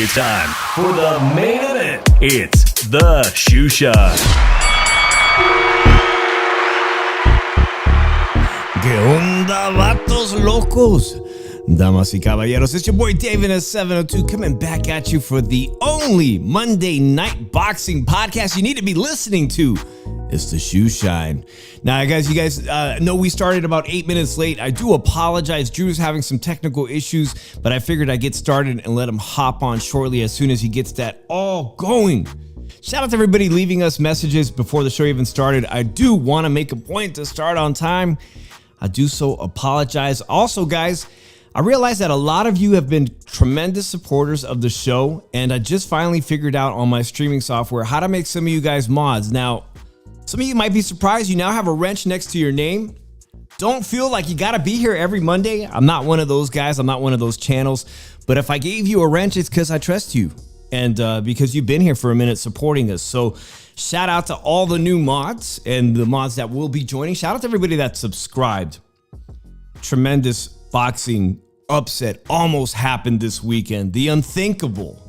It's time for the main event. It's the Shoe Shine. ¿Qué onda, vatos locos? Damas y caballeros, it's your boy David at 702 coming back at you for the only Monday night boxing podcast you need to be listening to. It's the Shoe Shine. Now, guys, you guys know we started about 8 minutes late. I do apologize. Drew's having some technical issues, but I figured I'd get started and let him hop on shortly as soon as he gets that all going. Shout out to everybody leaving us messages before the show even started. I do want to make a point to start on time. I do so apologize. Also, guys, I realize that a lot of you have been tremendous supporters of the show, and I just finally figured out on my streaming software how to make some of you guys mods. Now, some of you might be surprised you now have a wrench next to your name. Don't feel like you got to be here every Monday. I'm not one of those guys. I'm not one of those channels. But if I gave you a wrench, it's because I trust you and because you've been here for a minute supporting us. So shout out to all the new mods and the mods that will be joining. Shout out to everybody that subscribed. Tremendous boxing upset almost happened this weekend. The unthinkable.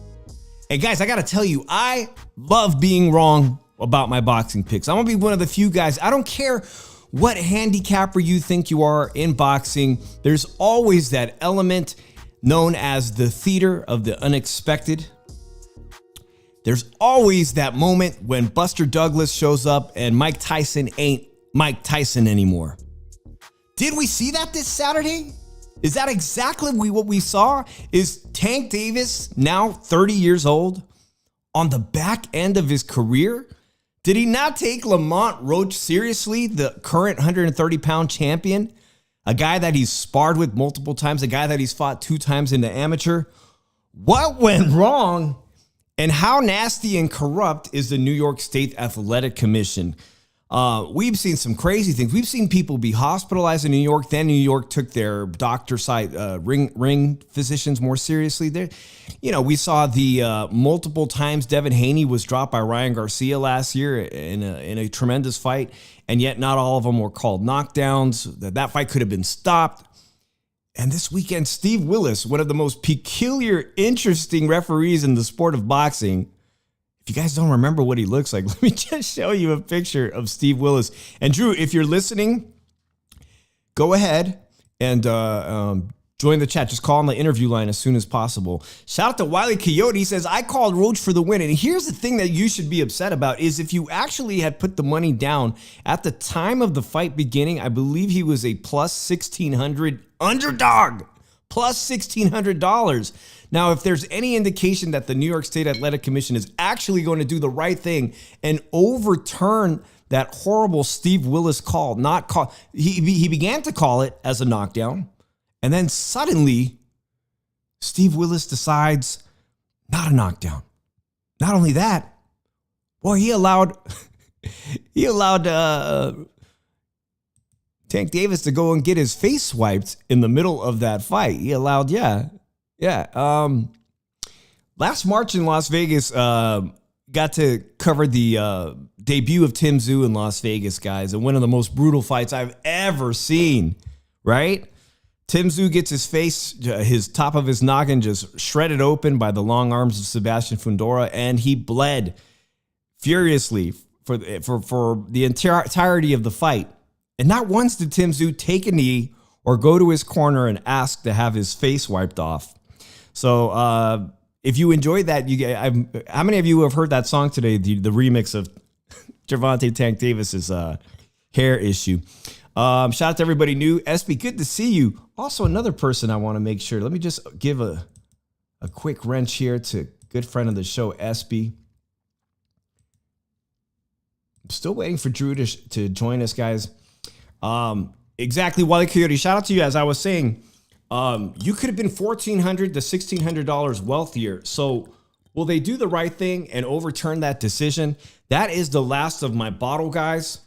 And guys, I got to tell you, I love being wrong about my boxing picks. I'm going to be one of the few guys. I don't care what handicapper you think you are in boxing. There's always that element known as the theater of the unexpected. There's always that moment when Buster Douglas shows up and Mike Tyson ain't Mike Tyson anymore. Did we see that this Saturday? Is that exactly what we saw? Is Tank Davis, now 30 years old, on the back end of his career? Did he not take Lamont Roach seriously, the current 130-pound champion? A guy that he's sparred with multiple times, a guy that he's fought 2 times in the amateur? What went wrong? And how nasty and corrupt is the New York State Athletic Commission? We've seen some crazy things. We've seen people be hospitalized in New York. Then New York took their doctor side ring physicians more seriously. There, we saw the multiple times Devin Haney was dropped by Ryan Garcia last year in a tremendous fight, and yet not all of them were called knockdowns. That fight could have been stopped. And this weekend, Steve Willis, one of the most peculiar, interesting referees in the sport of boxing. If you guys don't remember what he looks like, let me just show you a picture of Steve Willis. And Drew, if you're listening, go ahead and join the chat. Just call on the interview line as soon as possible. Shout out to Wiley Coyote. He says, I called Roach for the win. And here's the thing that you should be upset about is if you actually had put the money down at the time of the fight beginning, I believe he was a plus 1,600 underdog, plus $1,600. Now, if there's any indication that the New York State Athletic Commission is actually going to do the right thing and overturn that horrible Steve Willis call, he began to call it as a knockdown, and then suddenly Steve Willis decides not a knockdown. Not only that, well, he allowed Tank Davis to go and get his face swiped in the middle of that fight. He allowed, last March in Las Vegas, got to cover the debut of Tim Tszyu in Las Vegas, guys, and one of the most brutal fights I've ever seen, right? Tim Tszyu gets his top of his noggin just shredded open by the long arms of Sebastian Fundora, and he bled furiously for the entirety of the fight. And not once did Tim Tszyu take a knee or go to his corner and ask to have his face wiped off. So if you enjoyed that, how many of you have heard that song today, the remix of Gervonta Tank Davis's hair issue? Shout out to everybody new. SB, good to see you. Also, another person I want to make sure. Let me just give a quick wrench here to good friend of the show, SB. I'm still waiting for Drew to join us, guys. Exactly, Wally Coyote. Shout out to you. As I was saying, you could have been $1,400 to $1,600 wealthier. So will they do the right thing and overturn that decision? That is the last of my bottle, guys,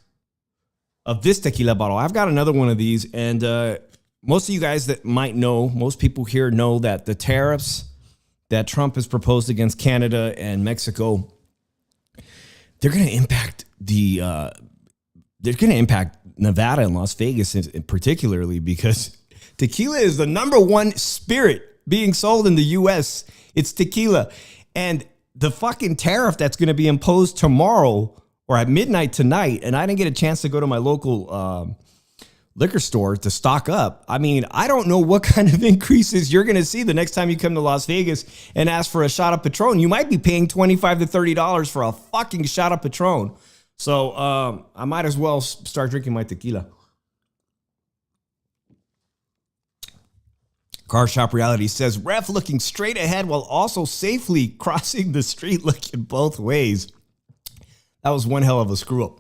of this tequila bottle. I've got another one of these, and most of you guys that might know, most people here know that the tariffs that Trump has proposed against Canada and Mexico, they're going to impact Nevada and Las Vegas particularly, because tequila is the number one spirit being sold in the U.S. It's tequila. And the fucking tariff that's going to be imposed tomorrow or at midnight tonight, and I didn't get a chance to go to my local liquor store to stock up. I mean, I don't know what kind of increases you're going to see the next time you come to Las Vegas and ask for a shot of Patron. You might be paying $25 to $30 for a fucking shot of Patron. So I might as well start drinking my tequila. Car Shop Reality says, ref looking straight ahead while also safely crossing the street looking both ways. That was one hell of a screw up.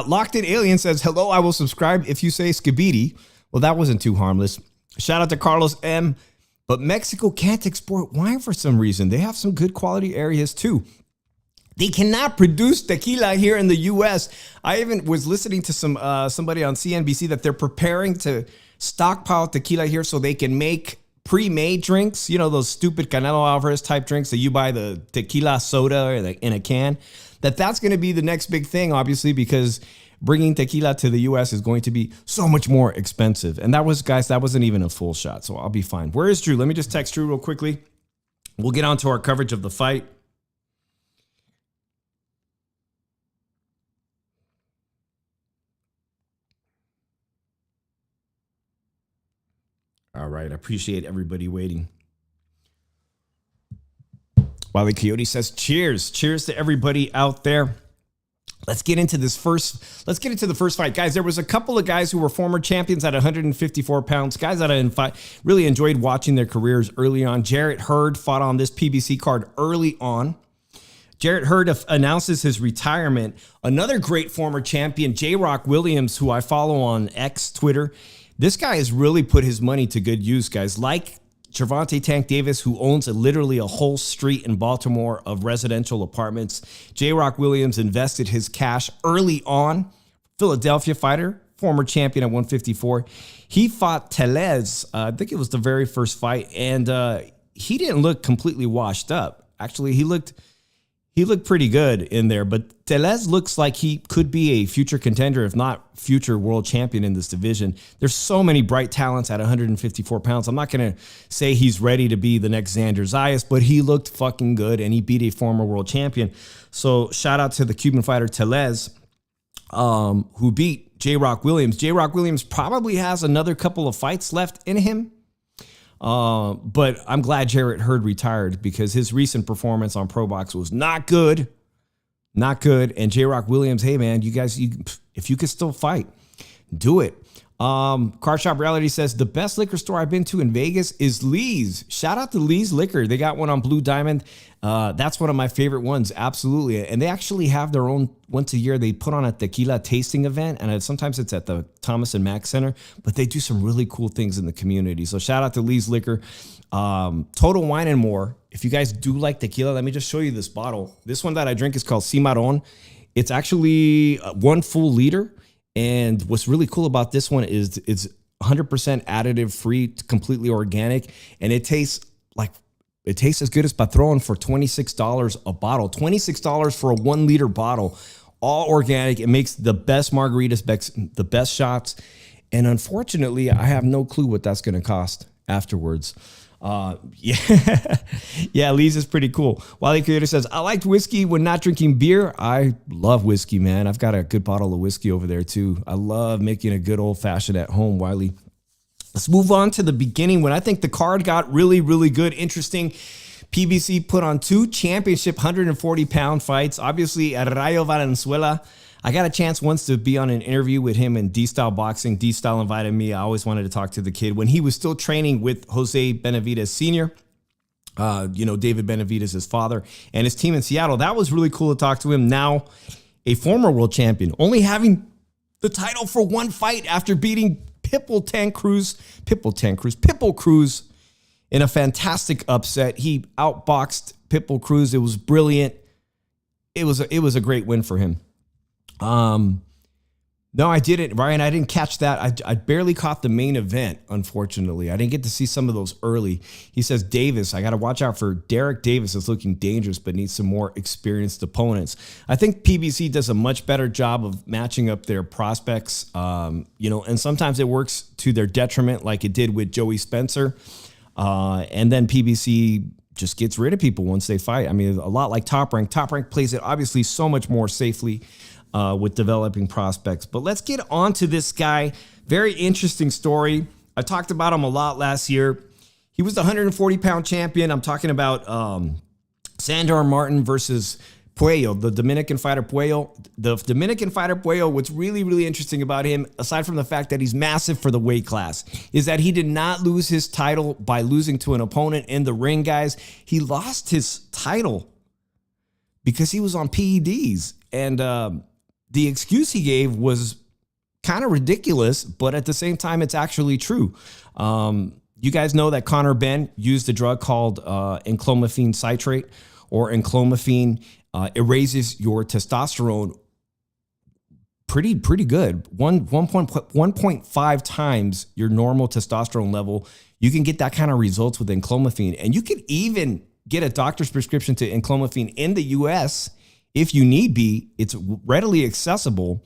Locked In Alien says, hello, I will subscribe if you say Skibidi. Well, that wasn't too harmless. Shout out to Carlos M. But Mexico can't export wine for some reason. They have some good quality areas too. They cannot produce tequila here in the U.S. I even was listening to somebody on CNBC that they're preparing to stockpile tequila here so they can make pre-made drinks. You know, those stupid Canelo Alvarez type drinks that you buy the tequila soda in a can. That's going to be the next big thing, obviously, because bringing tequila to the U.S. is going to be so much more expensive. And that wasn't even a full shot, so I'll be fine. Where is Drew? Let me just text Drew real quickly. We'll get on to our coverage of the fight. All right, I appreciate everybody waiting. Wally Coyote says, cheers. Cheers to everybody out there. Let's get into the first fight. Guys, there was a couple of guys who were former champions at 154 pounds. Guys that I really enjoyed watching their careers early on. Jarrett Hurd fought on this PBC card early on. Jarrett Hurd announces his retirement. Another great former champion, J-Rock Williams, who I follow on X, Twitter. This guy has really put his money to good use, guys. Like Gervonta Tank Davis, who owns literally a whole street in Baltimore of residential apartments. J-Rock Williams invested his cash early on. Philadelphia fighter, former champion at 154. He fought Tellez. I think it was the very first fight. And he didn't look completely washed up. Actually, he looked pretty good in there. But Tellez looks like he could be a future contender, if not future world champion in this division. There's so many bright talents at 154 pounds. I'm not going to say he's ready to be the next Xander Zayas, but he looked fucking good, and he beat a former world champion. So shout out to the Cuban fighter Tellez, who beat J-Rock Williams. J-Rock Williams probably has another couple of fights left in him. But I'm glad Jarrett Hurd retired because his recent performance on Pro Box was not good. Not good. And J-Rock Williams, hey man, you guys, if you could still fight, do it. Car Shop Reality says the best liquor store I've been to in Vegas is Lee's. Shout out to Lee's Liquor. They got one on Blue Diamond. That's one of my favorite ones. Absolutely. And they actually have their own, once a year, they put on a tequila tasting event. And sometimes it's at the Thomas and Mack Center, but they do some really cool things in the community. So shout out to Lee's Liquor. Total Wine and More. If you guys do like tequila, let me just show you this bottle. This one that I drink is called Cimarron. It's actually 1 full liter. And what's really cool about this one is it's 100% additive free, completely organic. And it tastes as good as Patron for $26 a bottle. $26 for a 1 liter bottle, all organic. It makes the best margaritas, the best shots. And unfortunately, I have no clue what that's going to cost afterwards. Yeah, Lee's is pretty cool. Wally Creator says, I liked whiskey when not drinking beer. I love whiskey, man. I've got a good bottle of whiskey over there too. I love making a good old fashioned at home, Wiley. Let's move on to the beginning when I think the card got really, really good, interesting. PBC put on 2 championship 140-pound fights. Obviously, at Rayo Valenzuela, I got a chance once to be on an interview with him in D-Style Boxing. D-Style invited me. I always wanted to talk to the kid when he was still training with Jose Benavidez Sr., David Benavidez, his father, and his team in Seattle. That was really cool to talk to him. Now, a former world champion, only having the title for 1 fight after beating Pitbull Cruz in a fantastic upset. He outboxed Pitbull Cruz. It was brilliant. It was a great win for him. No, I didn't, Ryan. I didn't catch that. I barely caught the main event, unfortunately. I didn't get to see some of those early. He says, Davis, I got to watch out for Derek Davis. Is looking dangerous, but needs some more experienced opponents. I think PBC does a much better job of matching up their prospects, and sometimes it works to their detriment, like it did with Joey Spencer. And then PBC just gets rid of people once they fight. I mean, a lot like Top Rank. Top Rank plays it obviously so much more safely with developing prospects. But let's get on to this guy. Very interesting story. I talked about him a lot last year. He was the 140-pound champion. I'm talking about Sandor Martin versus Puello, the Dominican fighter Puello. The Dominican fighter Puello, what's really, really interesting about him, aside from the fact that he's massive for the weight class, is that he did not lose his title by losing to an opponent in the ring, guys. He lost his title because he was on PEDs. And the excuse he gave was kind of ridiculous, but at the same time, it's actually true. You guys know that Conor Benn used a drug called enclomiphene citrate or enclomiphene. It raises your testosterone pretty good. 1.5 times your normal testosterone level. You can get that kind of results with enclomiphene, and you can even get a doctor's prescription to enclomiphene in the US if you need be. It's readily accessible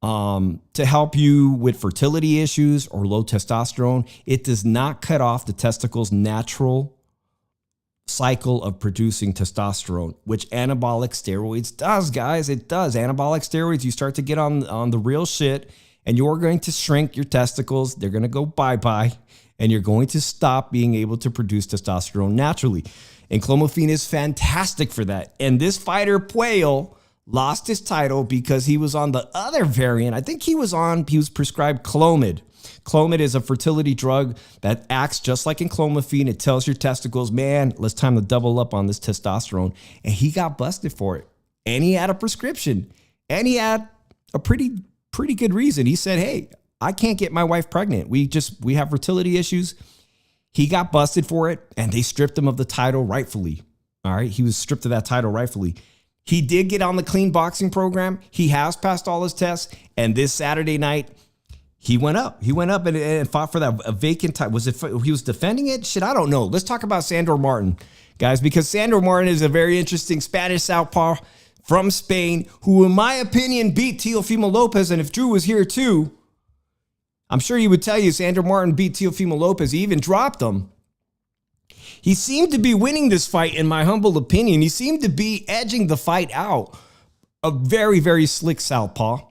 to help you with fertility issues or low testosterone. It does not cut off the testicles' natural cycle of producing testosterone, which anabolic steroids does, guys. It does. Anabolic steroids, you start to get on the real shit, and you're going to shrink your testicles. They're going to go bye-bye, and you're going to stop being able to produce testosterone naturally. And clomiphene is fantastic for that. And this fighter, Puello, lost his title because he was on the other variant. I think he was prescribed Clomid. Clomid is a fertility drug that acts just like enclomiphene. It tells your testicles, man, it's time to double up on this testosterone. And he got busted for it. And he had a prescription. And he had a pretty good reason. He said, hey, I can't get my wife pregnant. We have fertility issues. He got busted for it, and they stripped him of the title rightfully. All right, he was stripped of that title rightfully. He did get on the clean boxing program. He has passed all his tests, and this Saturday night, he went up. He went up and fought for that vacant title. Was it he was defending it? Shit, I don't know. Let's talk about Sandor Martin, guys, because Sandor Martin is a very interesting Spanish southpaw from Spain who, in my opinion, beat Teofimo Lopez. And if Drew was here too, I'm sure he would tell you Sandor Martin beat Teofimo Lopez. He even dropped him. He seemed to be winning this fight, in my humble opinion. He seemed to be edging the fight out. A very, very slick southpaw.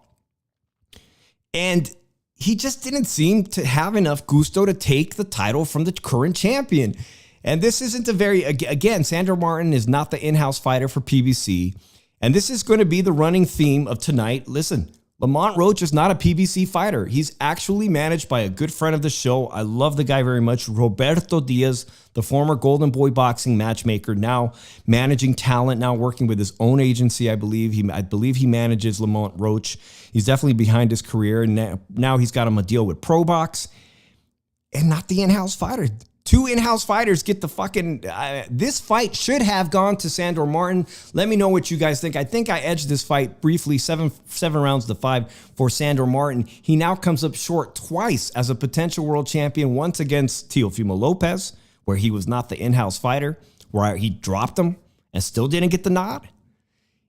And he just didn't seem to have enough gusto to take the title from the current champion. And this isn't again, Sandor Martin is not the in-house fighter for PBC. And this is going to be the running theme of tonight. Listen, Lamont Roach is not a PBC fighter. He's actually managed by a good friend of the show. I love the guy very much. Roberto Diaz, the former Golden Boy boxing matchmaker, now managing talent, now working with his own agency, I believe. I believe he manages Lamont Roach. He's definitely behind his career. And now he's got him a deal with ProBox and not the in-house fighter. Two in-house fighters get the fucking... this fight should have gone to Sandor Martin. Let me know what you guys think. I think I edged this fight briefly, 7 rounds to 5 for Sandor Martin. He now comes up short twice as a potential world champion, once against Teofimo Lopez, where he was not the in-house fighter, where he dropped him and still didn't get the nod.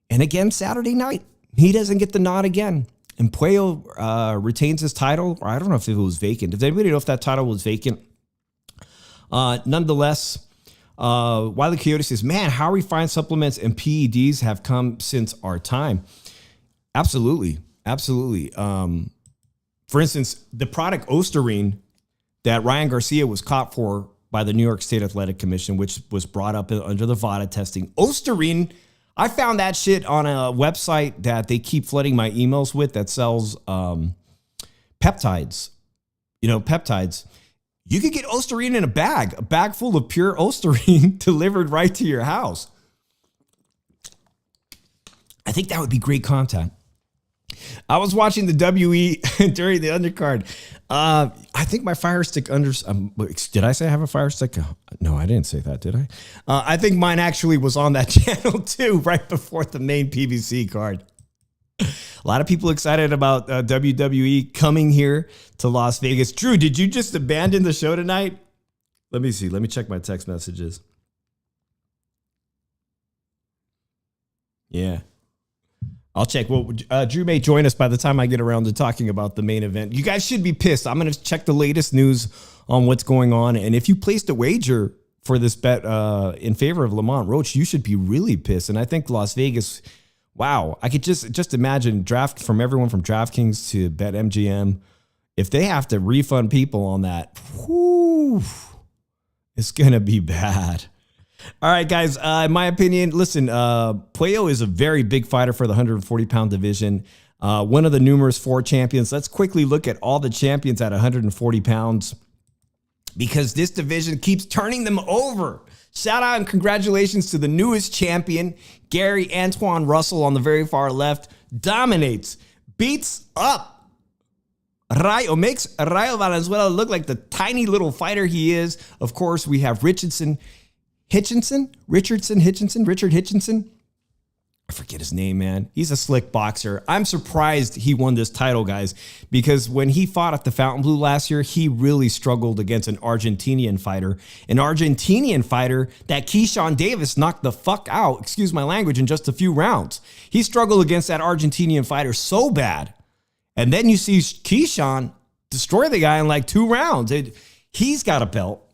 And again, Saturday night, he doesn't get the nod again. And Puello retains his title. Or I don't know if it was vacant. Does anybody know if that title was vacant? Nonetheless, Wiley Coyote says, man, how refined supplements and PEDs have come since our time. Absolutely. Absolutely. For instance, the product Osterine that Ryan Garcia was caught for by the New York State Athletic Commission, which was brought up under the VADA testing. Osterine, I found that shit on a website that they keep flooding my emails with that sells peptides. Peptides. You could get Osterine in a bag full of pure Osterine delivered right to your house. I think that would be great content. I was watching the WE during the undercard. I think my Fire Stick did I say I have a Fire Stick? No, I didn't say that, did I? I think mine actually was on that channel too, right before the main PBC card. A lot of people excited about WWE coming here to Las Vegas. Drew, did you just abandon the show tonight? Let me see. Let me check my text messages. Yeah. I'll check. Well, Drew may join us by the time I get around to talking about the main event. You guys should be pissed. I'm going to check the latest news on what's going on. And if you placed a wager for this bet in favor of Lamont Roach, you should be really pissed. And I think Las Vegas, wow, I could just imagine draft from everyone from DraftKings to BetMGM. If they have to refund people on that, whew, it's going to be bad. All right, guys, in my opinion, listen, Puello is a very big fighter for the 140-pound division. One of the numerous 4 champions. Let's quickly look at all the champions at 140 pounds because this division keeps turning them over. Shout out and congratulations to the newest champion, Gary Antoine Russell on the very far left. Dominates, beats up Rayo, makes Rayo Valenzuela look like the tiny little fighter he is. Of course, we have Richard Hitchinson. I forget his name, man. He's a slick boxer. I'm surprised he won this title, guys, because when he fought at the Fontainebleau last year, he really struggled against an Argentinian fighter that Keyshawn Davis knocked the fuck out, excuse my language, in just a few rounds. He struggled against that Argentinian fighter so bad. And then you see Keyshawn destroy the guy in like 2 rounds. He's got a belt.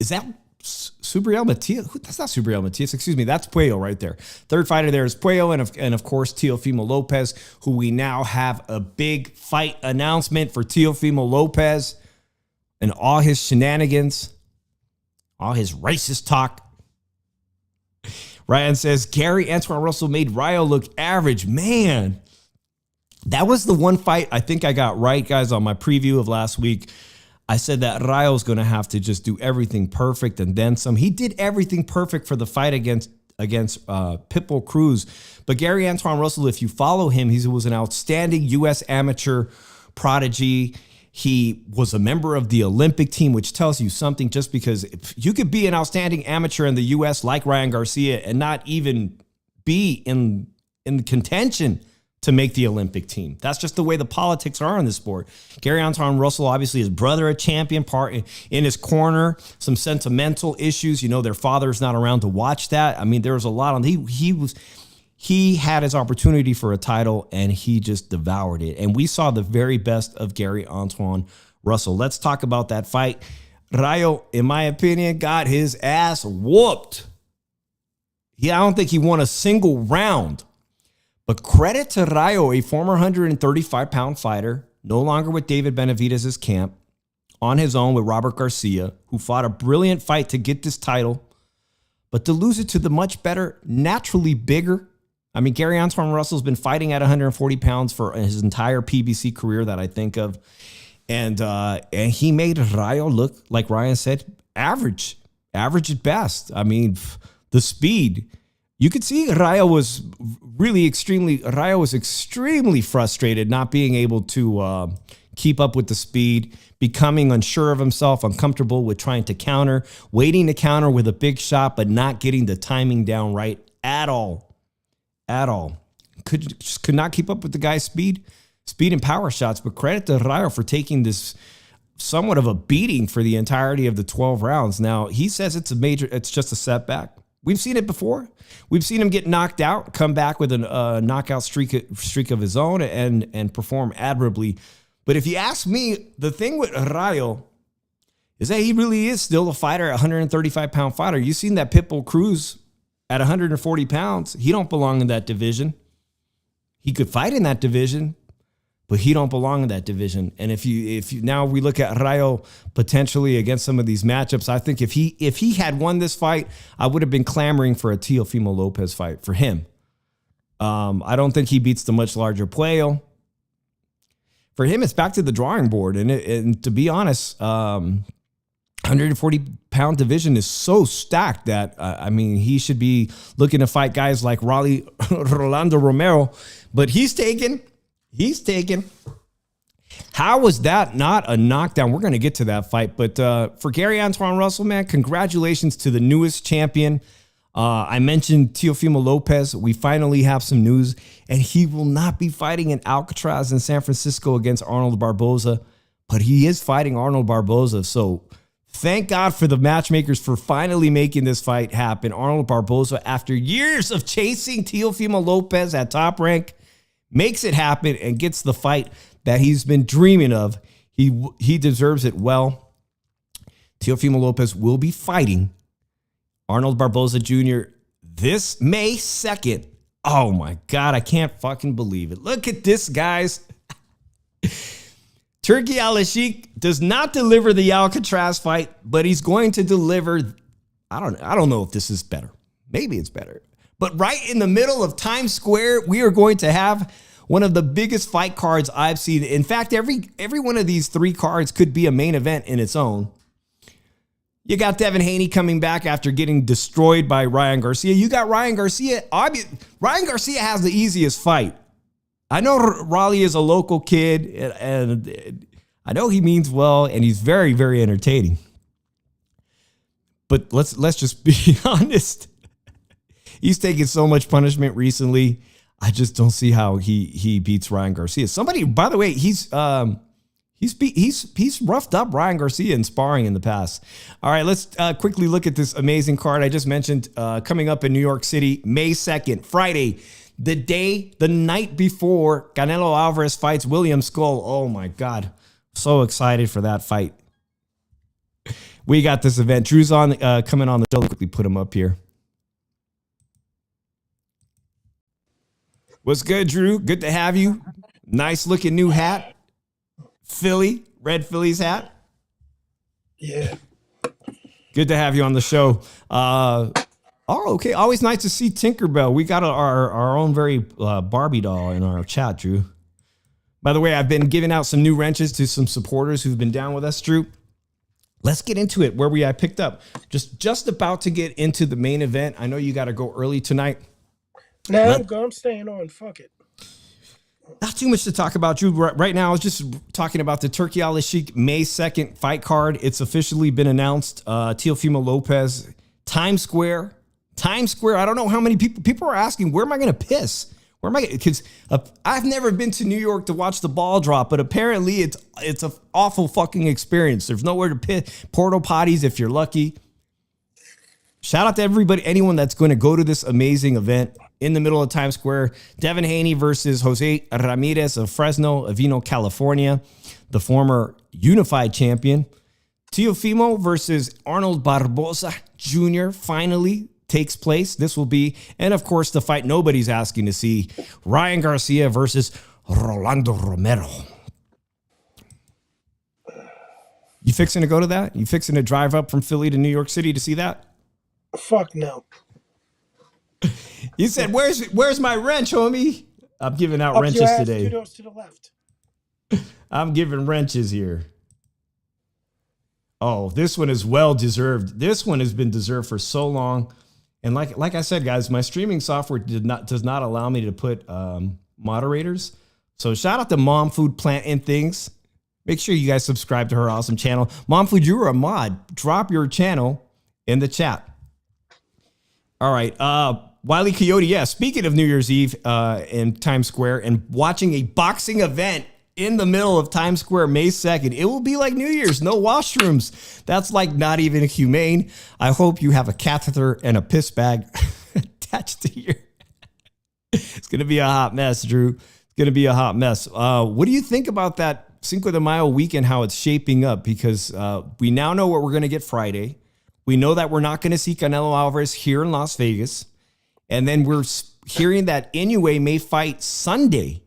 Is that Subriel Matias? That's not Subriel Matias. Excuse me. That's Puello right there. Third fighter there is Puello and of course, Teofimo Lopez, who we now have a big fight announcement for Teofimo Lopez and all his shenanigans, all his racist talk. Ryan says, Gary Antoine Russell made Rayo look average. Man, that was the one fight I think I got right, guys, on my preview of last week. I said that Rayo's going to have to just do everything perfect and then some. He did everything perfect for the fight against Pitbull Cruz. But Gary Antoine Russell, if you follow him, he was an outstanding U.S. amateur prodigy. He was a member of the Olympic team, which tells you something, just because you could be an outstanding amateur in the U.S. like Ryan Garcia and not even be in contention to make the Olympic team. That's just the way the politics are in this sport. Gary Antoine Russell, obviously his brother, a champion, part in his corner, some sentimental issues. You know, their father's not around to watch that. I mean, there was a lot on. He had his opportunity for a title and he just devoured it. And we saw the very best of Gary Antoine Russell. Let's talk about that fight. Rayo, in my opinion, got his ass whooped. I don't think he won a single round. But credit to Rayo, a former 135-pound fighter, no longer with David Benavidez' camp, on his own with Robert Garcia, who fought a brilliant fight to get this title, but to lose it to the much better, naturally bigger. I mean, Gary Antoine Russell's been fighting at 140 pounds for his entire PBC career that I think of. And he made Rayo look, like Ryan said, average at best. I mean, the speed. You could see Rayo was extremely frustrated not being able to keep up with the speed, becoming unsure of himself, uncomfortable with trying to counter, waiting to counter with a big shot, but not getting the timing down right at all. Could not keep up with the guy's speed and power shots. But credit to Rayo for taking this somewhat of a beating for the entirety of the 12 rounds. Now, he says it's just a setback. We've seen it before. We've seen him get knocked out, come back with a knockout streak of his own and perform admirably. But if you ask me, the thing with Rayo is that he really is still a fighter, a 135-pound fighter. You've seen that Pitbull Cruz at 140 pounds. He don't belong in that division. He could fight in that division, but he don't belong in that division. And if you now we look at Rayo potentially against some of these matchups, I think if he had won this fight, I would have been clamoring for a Teofimo Lopez fight for him. I don't think he beats the much larger Puello. For him, it's back to the drawing board. And to be honest, 140-pound division is so stacked that, he should be looking to fight guys like Rolando Romero, but he's taken. How was that not a knockdown? We're going to get to that fight. But for Gary Antoine Russell, man, congratulations to the newest champion. I mentioned Teofimo Lopez. We finally have some news, and he will not be fighting in Alcatraz in San Francisco against Arnold Barboza, but he is fighting Arnold Barboza. So Thank God for the matchmakers for finally making this fight happen. Arnold Barboza, after years of chasing Teofimo Lopez at Top Rank, makes it happen and gets the fight that he's been dreaming of. He deserves it well. Teofimo Lopez will be fighting Arnold Barboza Jr. this May 2nd. Oh my God, I can't fucking believe it. Look at this, guys. Turki Al-Sheikh does not deliver the Alcatraz fight, but he's going to deliver. I don't know if this is better. Maybe it's better. But right in the middle of Times Square, we are going to have one of the biggest fight cards I've seen. In fact, every one of these 3 cards could be a main event in its own. You got Devin Haney coming back after getting destroyed by Ryan Garcia. You got Ryan Garcia. Ryan Garcia has the easiest fight. I know Raleigh is a local kid, and I know he means well, and he's very, very entertaining. But let's just be honest. He's taken so much punishment recently. I just don't see how he beats Ryan Garcia. Somebody, by the way, he's roughed up Ryan Garcia in sparring in the past. All right, let's quickly look at this amazing card I just mentioned coming up in New York City, May 2nd, Friday. The night before Canelo Alvarez fights William Skull. Oh my God. So excited for that fight. We got this event. Drew's on coming on the show. Quickly put him up here. What's good, Drew? Good to have you. Nice looking new hat. Philly, Red Phillies hat. Yeah. Good to have you on the show. Okay. Always nice to see Tinkerbell. We got our own very Barbie doll in our chat, Drew. By the way, I've been giving out some new wrenches to some supporters who've been down with us, Drew. Let's get into it. Where I picked up. Just about to get into the main event. I know you got to go early tonight. No, I'm staying on. Fuck it. Not too much to talk about, Drew. Right now, I was just talking about the Turki Al-Sheikh May 2nd fight card. It's officially been announced. Teofimo Lopez, Times Square. I don't know how many people are asking, where am I going to piss? Where am I? Because I've never been to New York to watch the ball drop, but apparently it's an awful fucking experience. There's nowhere to piss. Portal potties if you're lucky. Shout out to everybody, anyone that's going to go to this amazing event in the middle of Times Square. Devin Haney versus Jose Ramirez of Fresno, Avino, California, the former unified champion. Teofimo versus Arnold Barboza Jr. finally takes place. This will be, and of course, the fight nobody's asking to see, Ryan Garcia versus Rolando Romero. You fixing to go to that? You fixing to drive up from Philly to New York City to see that? Fuck no. You said, where's my wrench, homie? I'm giving out wrenches today. 2 doors to the left. I'm giving wrenches here. Oh, this one is well deserved. This one has been deserved for so long. And like I said, guys, my streaming software does not allow me to put moderators. So shout out to Mom Food Plant and Things. Make sure you guys subscribe to her awesome channel. Mom Food, you were a mod. Drop your channel in the chat. All right. Wiley Coyote, yeah. Speaking of New Year's Eve in Times Square and watching a boxing event in the middle of Times Square May 2nd, it will be like New Year's. No washrooms. That's like not even humane. I hope you have a catheter and a piss bag attached to your... It's going to be a hot mess, Drew. It's going to be a hot mess. What do you think about that Cinco de Mayo weekend, how it's shaping up? Because we now know what we're going to get Friday. We know that we're not going to see Canelo Alvarez here in Las Vegas. And then we're hearing that Inoue may fight Sunday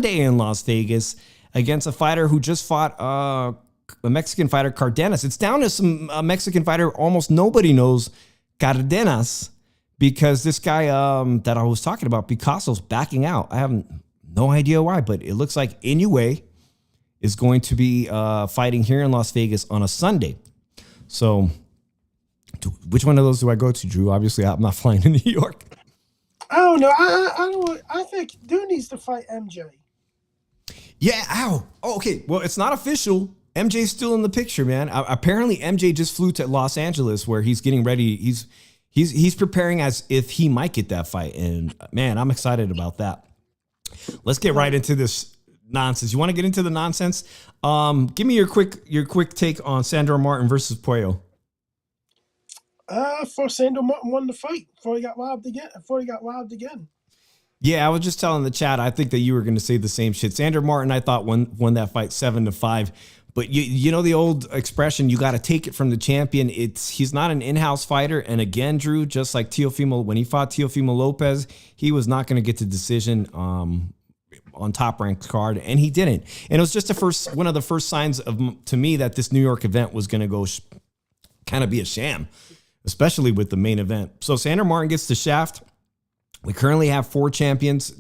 in Las Vegas against a fighter who just fought a Mexican fighter, Cardenas. It's down to some Mexican fighter almost nobody knows, Cardenas, because this guy that I was talking about, Picasso's backing out. I have no idea why, but it looks like Inoue is going to be fighting here in Las Vegas on a Sunday. So which one of those do I go to, Drew? Obviously, I'm not flying to New York. I don't know. I think dude needs to fight MJ. Yeah. Ow. Oh, okay. Well, it's not official. MJ's still in the picture, man. Apparently, MJ just flew to Los Angeles, where he's getting ready. He's preparing as if he might get that fight, and man, I'm excited about that. Let's get right into this nonsense. You want to get into the nonsense? Give me your quick take on Sandro Martin versus Puello. For Sandro Martin won the fight before he got robbed again. Yeah, I was just telling the chat. I think that you were going to say the same shit. Sandro Martin, I thought won that fight 7-5. But you know the old expression, you got to take it from the champion. He's not an in-house fighter. And again, Drew, just like Teofimo, when he fought Teofimo Lopez, he was not going to get to decision on Top Rank's card, and he didn't. And it was just one of the first signs to me that this New York event was going to go kind of be a sham, especially with the main event. So Sandro Martin gets the shaft. We currently have 4 champions,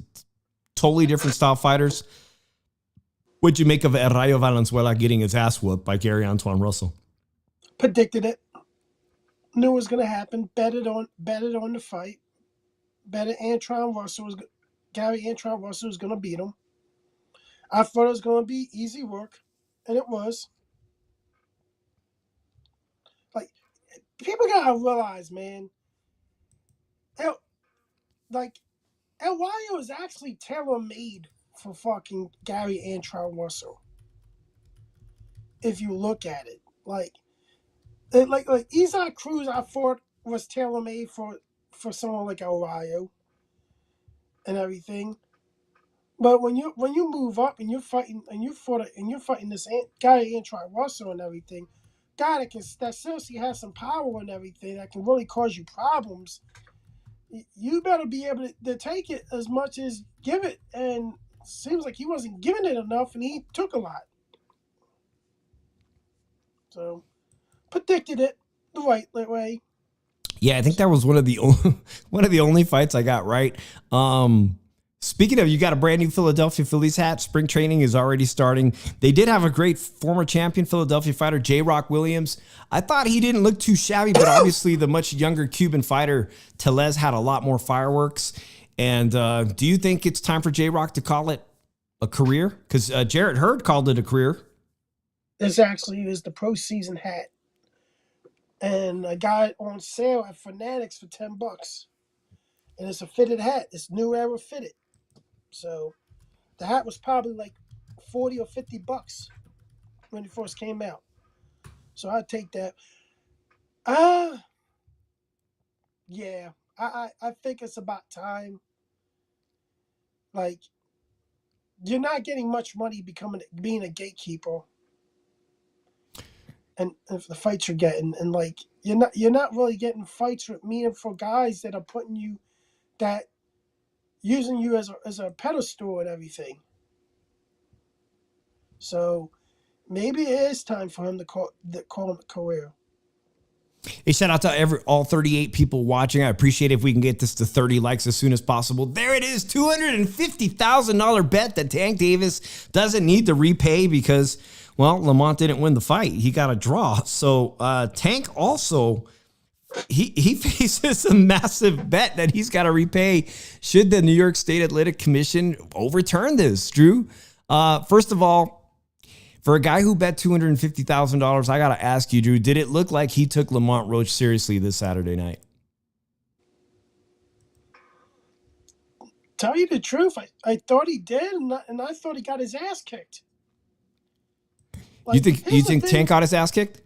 totally different style fighters. What'd you make of El Rayo Valenzuela getting his ass whooped by Gary Antoine Russell? Predicted it. Knew it was going to happen. Betted on the fight. Betted Gary Antoine Russell was going to beat him. I thought it was going to be easy work, and it was. Like, people got to realize, man, El Rayo is actually tailor-made for fucking Gary Antoine Russell. If you look at it, like Isaac Cruz, I thought was tailor-made for someone like El Rayo and everything. But when you move up and you're fighting this Gary Antoine Russell and everything, guy that seriously has some power and everything that can really cause you problems, you better be able to take it as much as give it. And it seems like he wasn't giving it enough, and he took a lot. So, predicted it the right way. Yeah, I think that was one of the only fights I got right. Speaking of, you got a brand new Philadelphia Phillies hat. Spring training is already starting. They did have a great former champion Philadelphia fighter, J-Rock Williams. I thought he didn't look too shabby, but obviously the much younger Cuban fighter, Tellez, had a lot more fireworks. And do you think it's time for J-Rock to call it a career? Because Jarrett Hurd called it a career. This actually is the pro season hat. And I got it on sale at Fanatics for $10. And it's a fitted hat. It's New Era fitted. So the hat was probably like $40 or $50 when it first came out. So I'd take that. Yeah. I think it's about time. Like, you're not getting much money being a gatekeeper. And if the fights you're getting, and like you're not really getting fights with meaningful guys that are using you as a pedestal and everything. So maybe it is time for him to call him a career. Hey, shout out to all 38 people watching. I appreciate it if we can get this to 30 likes as soon as possible. There it is, $250,000 bet that Tank Davis doesn't need to repay because, well, Lamont didn't win the fight. He got a draw. So Tank also, he faces a massive bet that he's got to repay should the New York State Athletic Commission overturn this, Drew. First of all, for a guy who bet $250,000, I got to ask you, Drew, did it look like he took Lamont Roach seriously this Saturday night? Tell you the truth, I thought he did, and I thought he got his ass kicked. Like, you think Tank got his ass kicked?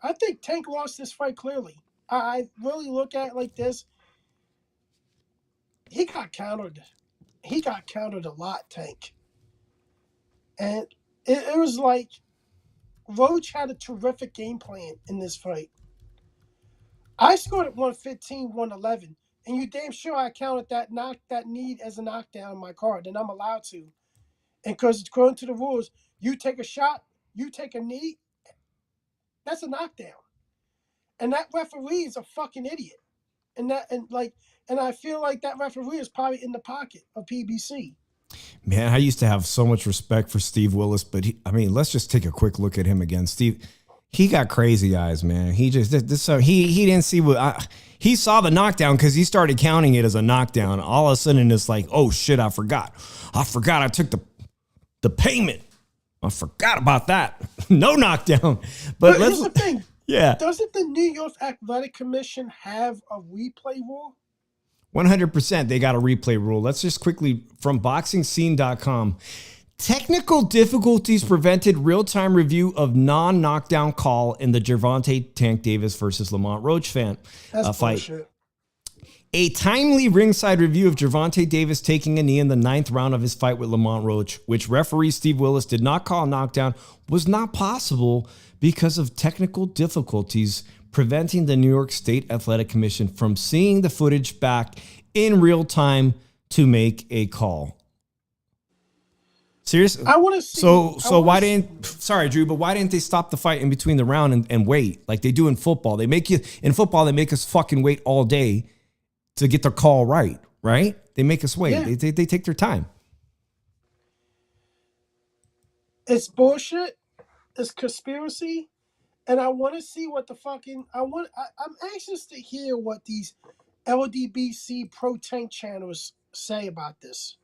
I think Tank lost this fight clearly. I really look at it like this. He got countered. He got countered a lot, Tank. And it was like Roach had a terrific game plan in this fight. I scored at 115, 111, and you damn sure I counted that need as a knockdown on my card, and I'm allowed to. And because according to the rules, you take a shot, you take a knee, that's a knockdown. And that referee is a fucking idiot. And I feel like that referee is probably in the pocket of PBC. Man, I used to have so much respect for Steve Willis, but let's just take a quick look at him again. Steve, he got crazy eyes, man. He just he didn't see he saw the knockdown because he started counting it as a knockdown. All of a sudden, it's like, oh shit, I forgot. I took the payment. I forgot about that. No knockdown. But here's the thing. Yeah. Doesn't the New York Athletic Commission have a replay rule? 100%. They got a replay rule. Let's just quickly, from boxingscene.com, Technical difficulties prevented real-time review of non-knockdown call in the Gervonta Tank Davis versus Lamont Roach fight. Bullshit. A timely ringside review of Gervonta Davis taking a knee in the 9th round of his fight with Lamont Roach, which referee Steve Willis did not call a knockdown, was not possible because of technical difficulties preventing the New York State Athletic Commission from seeing the footage back in real time to make a call. Seriously? I want to see. So why didn't? Sorry, Drew, but why didn't they stop the fight in between the round and wait like they do in football? They make us fucking wait all day to get their call right? They make us wait. Yeah. They take their time. It's bullshit. It's conspiracy, and I want to see what the fucking I'm anxious to hear what these LDBC pro tank channels say about this.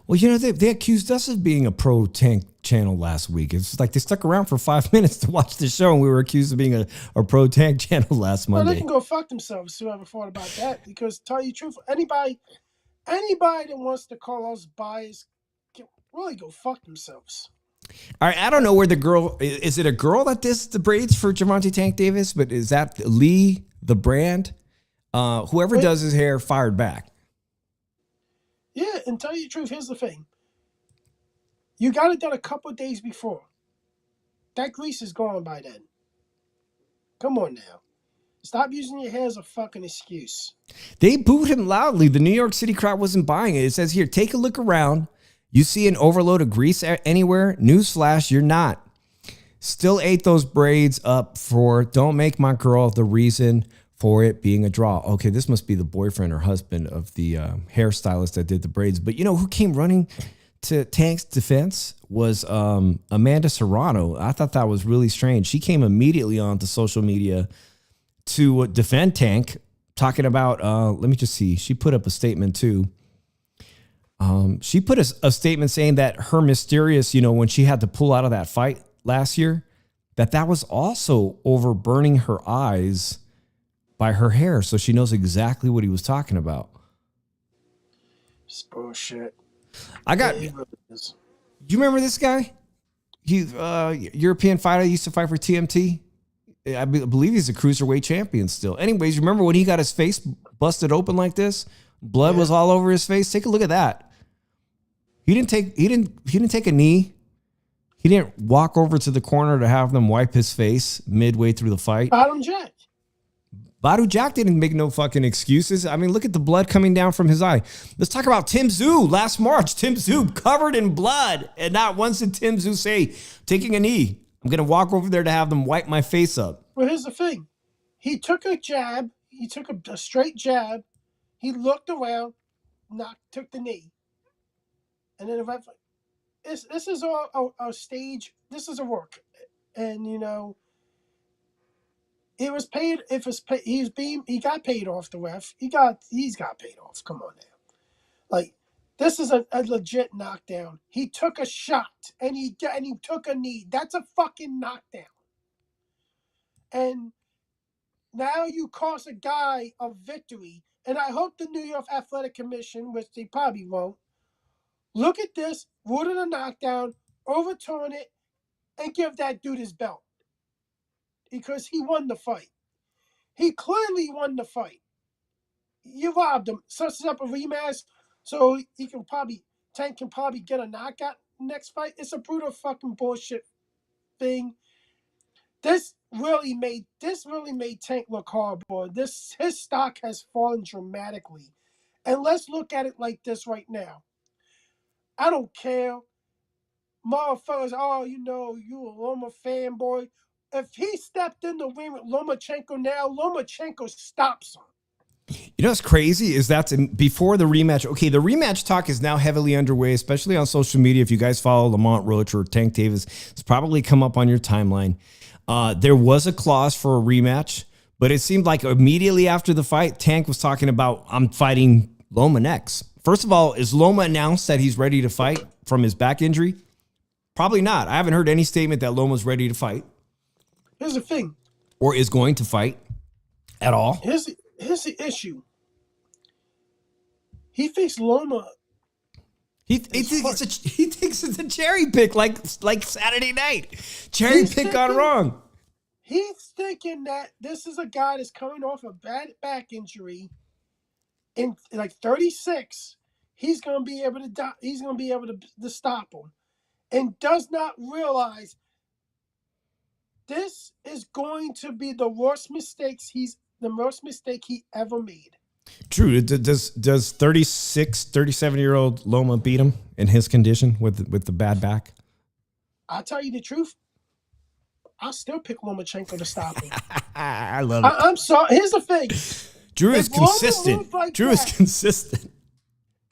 Well, they accused us of being a pro tank channel last week. It's like they stuck around for 5 minutes to watch the show, and we were accused of being a pro tank channel last Monday. Well, they can go fuck themselves, whoever thought about that. Because tell you the truth, anybody that wants to call us biased can really go fuck themselves. All right, I don't know where the girl is. It a girl that does the braids for Gervonta Tank Davis? But is that Lee, the brand? Whoever does his hair fired back. Yeah, and tell you the truth, here's the thing. You got it done a couple of days before. That grease is gone by then. Come on now. Stop using your hair as a fucking excuse. They booed him loudly. The New York City crowd wasn't buying it. It says here, take a look around. You see an overload of grease anywhere? Newsflash, you're not. Still ate those braids up for don't make my girl the reason for it being a draw. Okay, this must be the boyfriend or husband of the hairstylist that did the braids. But you know who came running to Tank's defense was Amanda Serrano. I thought that was really strange. She came immediately onto social media to defend Tank, talking about, let me just see. She put up a statement too. She put a statement saying that her mysterious, when she had to pull out of that fight last year, that was also over burning her eyes by her hair, so she knows exactly what he was talking about. It's bullshit. You remember this guy? He's European fighter, used to fight for TMT. I believe he's a cruiserweight champion still. Anyways, you remember when he got his face busted open like this? Blood was all over his face. Take a look at that. He didn't take a knee. He didn't walk over to the corner to have them wipe his face midway through the fight. Bottom Jack. Badu Jack didn't make no fucking excuses. I mean, look at the blood coming down from his eye. Let's talk about Tim Tszyu. Last March, Tim Tszyu covered in blood. And not once did Tim Tszyu say, taking a knee, I'm going to walk over there to have them wipe my face up. Well, here's the thing. He took a jab. He took a straight jab. He looked around, took the knee. And then this is all a stage. This is a work. And, it was paid. If it's paid, he got paid off the ref. He's got paid off. Come on now, like this is a legit knockdown. He took a shot and he took a knee. That's a fucking knockdown. And now you cost a guy a victory. And I hope the New York Athletic Commission, which they probably won't, look at this, rule it a knockdown, overturn it, and give that dude his belt. Because he won the fight. He clearly won the fight. You robbed him. Sets up a rematch so Tank can probably get a knockout next fight. It's a brutal fucking bullshit thing. This really made Tank look horrible. His stock has fallen dramatically. And let's look at it like this right now. I don't care. Motherfuckers, you a Loma fanboy. If he stepped in the ring with Lomachenko now, Lomachenko stops him. You know what's crazy is that's before the rematch. Okay, the rematch talk is now heavily underway, especially on social media. If you guys follow Lamont Roach or Tank Davis, it's probably come up on your timeline. There was a clause for a rematch, but it seemed like immediately after the fight, Tank was talking about, I'm fighting Loma next. First of all, is Loma announced that he's ready to fight from his back injury? Probably not. I haven't heard any statement that Loma's ready to fight. Here's the thing. Or is going to fight at all. Here's the issue. He faced Loma. He thinks it's a cherry pick like Saturday night. Cherry pick gone wrong. He's thinking that this is a guy that's coming off a bad back injury. In like 36, he's gonna be able to he's gonna be able to stop him, and does not realize this is going to be the worst mistake he ever made. True. Does 37-year-old Loma beat him in his condition with the bad back? I'll tell you the truth. I'll still pick Lomachenko to stop him. I love it. I'm sorry. Here's the thing. Drew is consistent. Drew is consistent.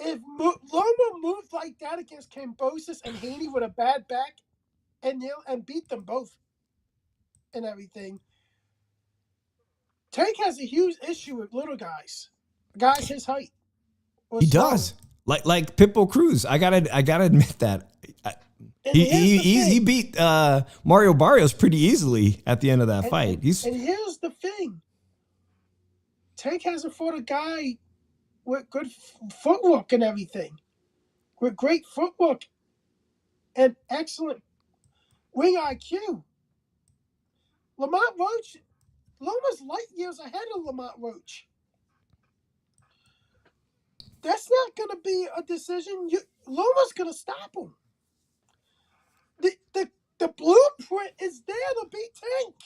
If Loma moved like that against Kambosos and Haney with a bad back and beat them both and everything, Tank has a huge issue with little guys his height. He does. Like Pitbull Cruz. I gotta admit that. He beat Mario Barrios pretty easily at the end of that fight. And here's the thing. Tank hasn't fought a guy with good footwork and everything. With great footwork and excellent ring IQ. Lamont Roach, Loma's light years ahead of Lamont Roach. That's not going to be a decision. Loma's going to stop him. The blueprint is there to beat Tank.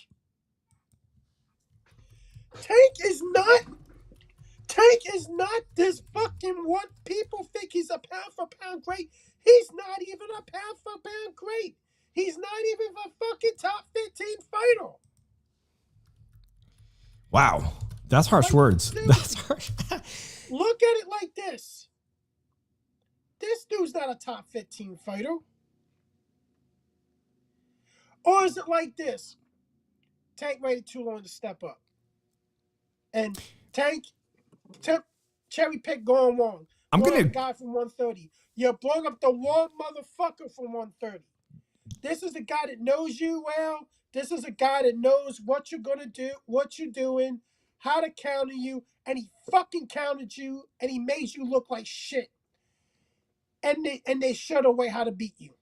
Tank is not this fucking what people think he's a pound for pound great. He's not even a pound for pound great. He's not even a fucking top 15 fighter. Wow. That's harsh words. Dude, that's harsh. Look at it like this. This dude's not a top 15 fighter. Or is it like this? Tank waited too long to step up. And Tank cherry pick going wrong. I'm going to guy from 130. You brought up the wrong motherfucker from 130. This is a guy that knows you well. This is a guy that knows what you're going to do, what you're doing, how to counter you, and he fucking countered you, and he made you look like shit. And they showed away how to beat you.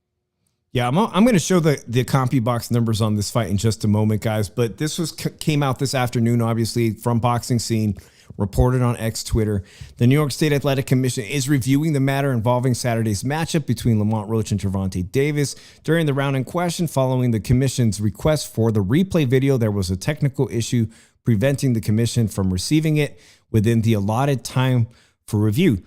Yeah, I'm going to show the CompuBox numbers on this fight in just a moment, guys. But this came out this afternoon, obviously, from Boxing Scene, reported on X Twitter. The New York State Athletic Commission is reviewing the matter involving Saturday's matchup between Lamont Roach and Gervonta Davis. During the round in question, following the commission's request for the replay video, there was a technical issue preventing the commission from receiving it within the allotted time for review.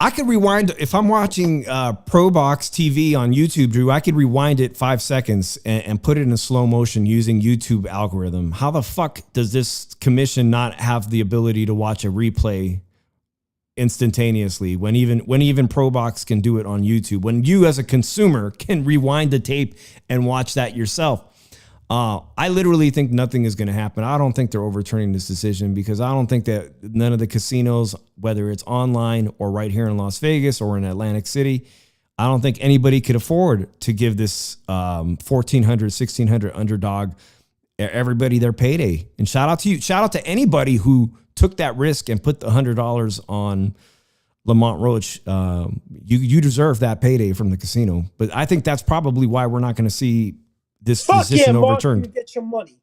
I could rewind, if I'm watching ProBox TV on YouTube, Drew, I could rewind it 5 seconds and put it in slow motion using YouTube algorithm. How the fuck does this commission not have the ability to watch a replay instantaneously when even ProBox can do it on YouTube? When you as a consumer can rewind the tape and watch that yourself. I literally think nothing is going to happen. I don't think they're overturning this decision because I don't think that none of the casinos, whether it's online or right here in Las Vegas or in Atlantic City, I don't think anybody could afford to give this 1,400, 1,600 underdog everybody their payday. And shout out to you. Shout out to anybody who took that risk and put the $100 on Lamont Roach. You deserve that payday from the casino. But I think that's probably why we're not going to see this decision overturned. You get your money.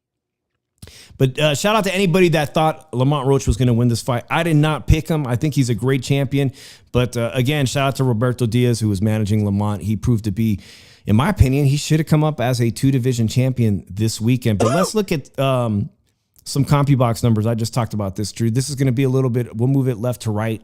But shout out to anybody that thought Lamont Roach was going to win this fight. I did not pick him. I think he's a great champion. But again, shout out to Roberto Diaz, who was managing Lamont. He proved to be, in my opinion, he should have come up as a 2-division champion this weekend. But let's look at some CompuBox numbers. I just talked about this, Drew. This is going to be a little bit, we'll move it left to right.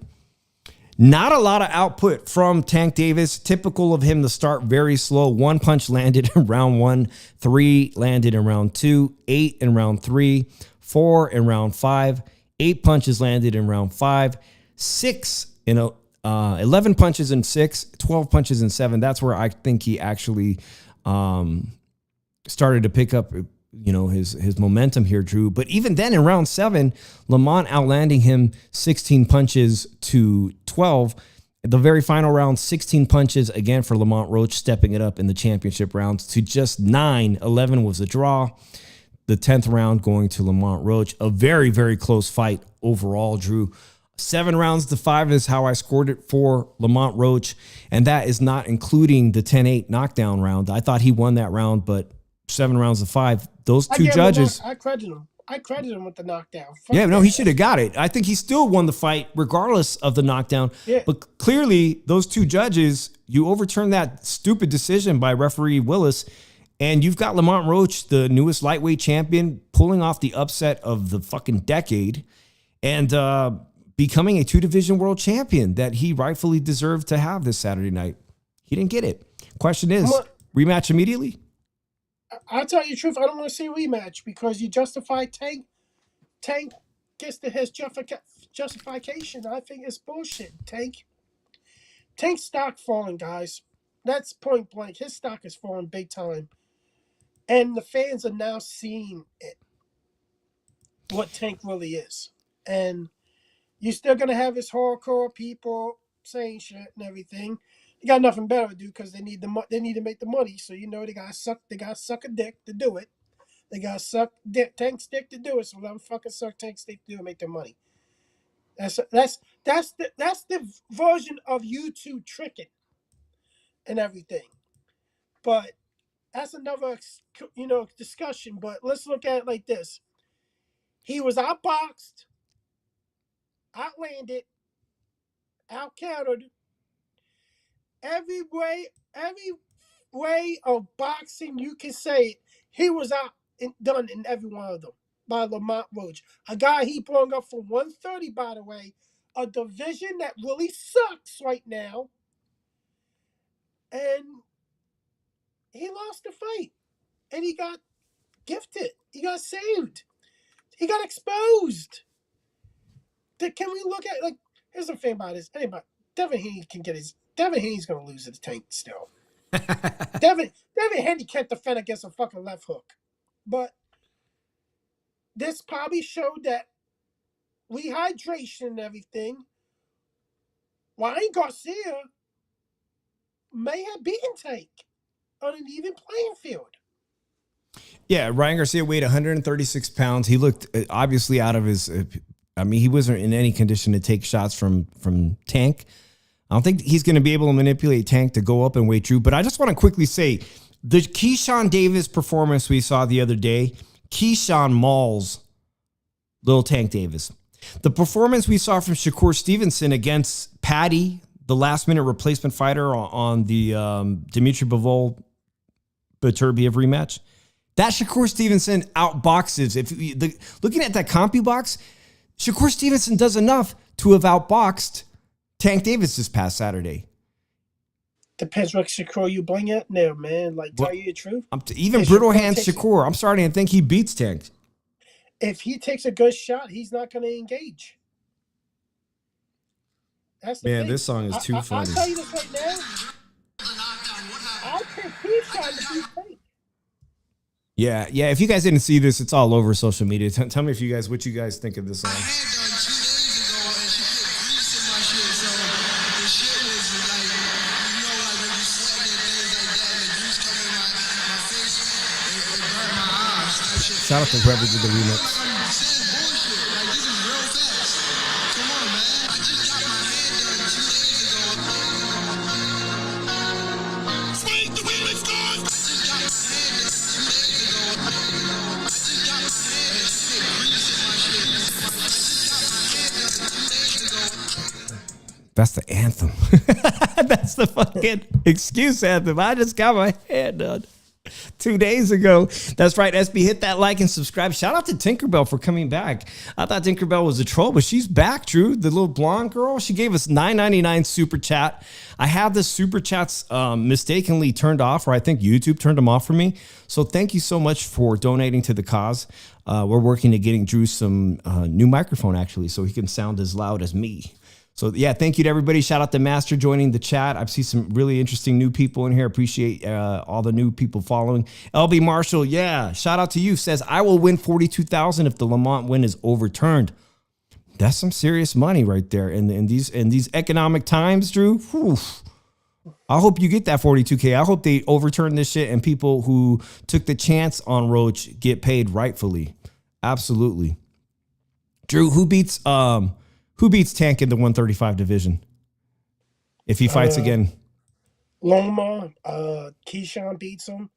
Not a lot of output from Tank Davis. Typical of him to start very slow. 1 punch landed in round 1. 3 landed in round 2. 8 in round 3. 4 in round 5. 8 punches landed in round 5. 6 in 11 punches in 6. 12 punches in 7. That's where I think he actually started to pick up, his momentum here, Drew. But even then in round 7, Lamont outlanding him 16 punches to 12. The very final round, 16 punches again for Lamont Roach, stepping it up in the championship rounds to just 9. 11 was a draw. The 10th round going to Lamont Roach. A very, very close fight overall, Drew. 7-5 is how I scored it for Lamont Roach. And that is not including the 10-8 knockdown round. I thought he won that round, but 7-5. Those two judges. I credit him. I credit him with the knockdown. Yeah, no, he should have got it. I think he still won the fight regardless of the knockdown. Yeah. But clearly, those two judges, you overturned that stupid decision by referee Willis, and you've got Lamont Roach, the newest lightweight champion, pulling off the upset of the fucking decade and becoming a 2-division world champion that he rightfully deserved to have this Saturday night. He didn't get it. Question is, rematch immediately? I'll tell you the truth. I don't want to see a rematch because you justify Tank. Tank gets to his justification. I think it's bullshit. Tank's stock falling, guys. That's point blank. His stock is falling big time. And the fans are now seeing it, what Tank really is. And you're still going to have his hardcore people saying shit and everything. They got nothing better to do because they need to make the money. So they got to suck a dick to do it. They got to suck Tank's dick to do it. So let them fucking suck Tank's dick to do it and make their money. That's the version of YouTube tricking and everything. But that's another discussion. But let's look at it like this: he was outboxed, outlanded, outcountered. Every way of boxing you can say it, he was done in every one of them by Lamont Roach. A guy he brought up from 130, by the way, a division that really sucks right now. And he lost the fight. And he got gifted. He got saved. He got exposed. Can we look at, here's the thing about this. Anybody, Devin Haney's going to lose to the Tank still. Devin Haney can't defend against a fucking left hook. But this probably showed that rehydration and everything, Ryan Garcia may have beaten Tank on an even playing field. Yeah, Ryan Garcia weighed 136 pounds. He looked obviously out of his... he wasn't in any condition to take shots from Tank. I don't think he's going to be able to manipulate Tank to go up and weigh Drew. But I just want to quickly say, the Keyshawn Davis performance we saw the other day, Keyshawn mauls little Tank Davis. The performance we saw from Shakur Stevenson against Patty, the last-minute replacement fighter on the Dimitri Bivol Beterbiev rematch, that Shakur Stevenson outboxes. Looking at that CompuBox, Shakur Stevenson does enough to have outboxed Tank Davis this past Saturday. Depends what Shakur you bring it there, man. Tell you the truth. Even Brittle Hands Shakur, I'm starting to think he beats Tank. If he takes a good shot, he's not going to engage. That's the thing. This song is too funny. I'll tell you this right now. I'll take Keyshawn to beat Tank. Yeah. If you guys didn't see this, it's all over social media. Tell me what you guys think of this song. Shout out to whoever did the remix. That's the anthem. That's the fucking excuse anthem. I just got my hand done 2 days ago. That's right, SB. Hit that like and subscribe. Shout out to Tinkerbell for coming back. I thought Tinkerbell was a troll, but she's back, Drew. The little blonde girl. She gave us $9.99 super chat. I had the super chats mistakenly turned off, or I think YouTube turned them off for me. So thank you so much for donating to the cause. We're working to getting Drew some new microphone, actually, so he can sound as loud as me. So, yeah, thank you to everybody. Shout out to Master joining the chat. I've seen some really interesting new people in here. Appreciate all the new people following. LB Marshall, yeah, shout out to you. Says, I will win $42,000 if the Lamont win is overturned. That's some serious money right there. In these economic times, Drew, whew, I hope you get that $42K. I hope they overturn this shit and people who took the chance on Roach get paid rightfully. Absolutely. Drew, who beats Who beats Tank in the 135 division? If he fights again. Loma, Keyshawn beats him.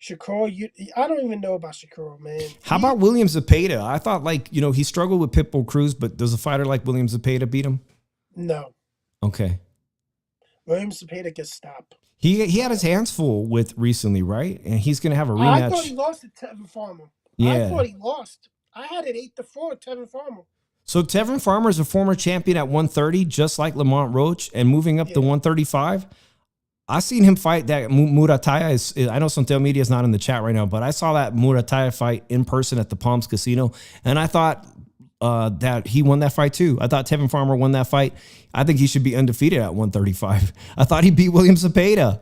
Shakur, I don't even know about Shakur, man. How about William Zepeda? I thought, like, he struggled with Pitbull Cruz, but does a fighter like William Zepeda beat him? No. Okay. William Zepeda gets stopped. He had his hands full with recently, right? And he's going to have a rematch. I thought he lost to Tevin Farmer. Yeah. I thought he lost. I had it 8-4, Tevin Farmer. So Tevin Farmer is a former champion at 130, just like Lamont Roach, and moving up to 135. I seen him fight that Murataya. I know Santel Media is not in the chat right now, but I saw that Murataya fight in person at the Palms Casino, and I thought that he won that fight too. I thought Tevin Farmer won that fight. I think he should be undefeated at 135. I thought he beat William Zepeda.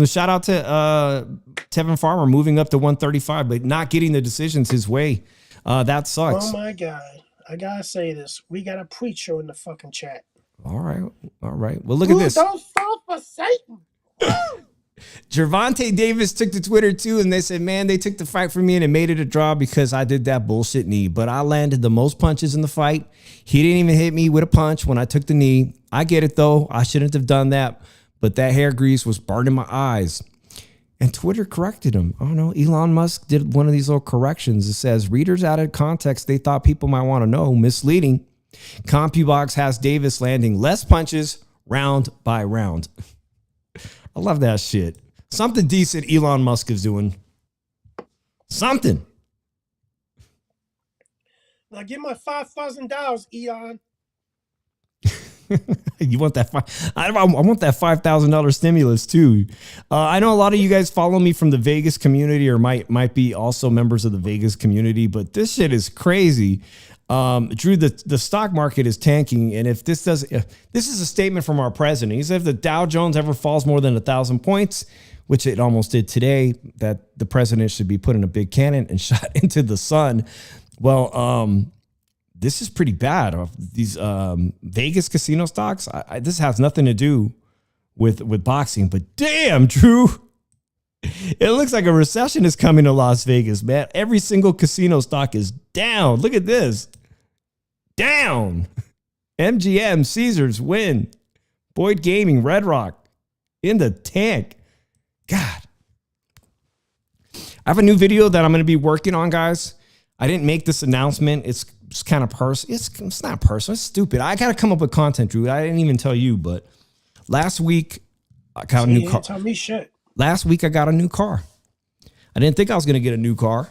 Shout out to Tevin Farmer moving up to 135, but not getting the decisions his way. That sucks. Oh my God. I gotta say this. We got a preacher in the fucking chat. All right. Well, look at this. Don't fall for Satan. Gervonta Davis took to Twitter too, and they said, man, they took the fight from me and it made it a draw because I did that bullshit knee. But I landed the most punches in the fight. He didn't even hit me with a punch when I took the knee. I get it, though. I shouldn't have done that. But that hair grease was burning my eyes. And Twitter corrected him. I don't know. Elon Musk did one of these little corrections. It says, readers out of context they thought people might want to know. Misleading. CompuBox has Davis landing less punches round by round. I love that shit. Something decent Elon Musk is doing. Something. Now give my $5,000, Elon. You want that? I want that $5,000 stimulus too. I know a lot of you guys follow me from the Vegas community, or might be also members of the Vegas community. But this shit is crazy. Drew, the stock market is tanking, and if this is a statement from our president. He said if the Dow Jones ever falls more than 1,000 points, which it almost did today, that the president should be put in a big cannon and shot into the sun. Well, this is pretty bad. These Vegas casino stocks, this has nothing to do with boxing, but damn, Drew, it looks like a recession is coming to Las Vegas, man. Every single casino stock is down. Look at this. Down. MGM, Caesars, Wynn, Boyd Gaming, Red Rock, in the tank. God. I have a new video that I'm going to be working on, guys. I didn't make this announcement. It's kind of personal. It's not personal. It's stupid. I got to come up with content, Drew. I didn't even tell you, but last week I got a new car. Tell me shit. Last week I got a new car. I didn't think I was going to get a new car,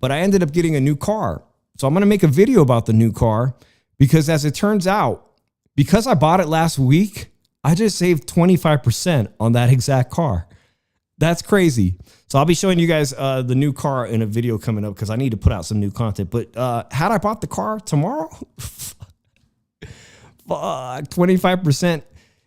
but I ended up getting a new car. So I'm going to make a video about the new car because, as it turns out, because I bought it last week, I just saved 25% on that exact car. That's crazy. So I'll be showing you guys the new car in a video coming up because I need to put out some new content. But had I bought the car tomorrow, 25%.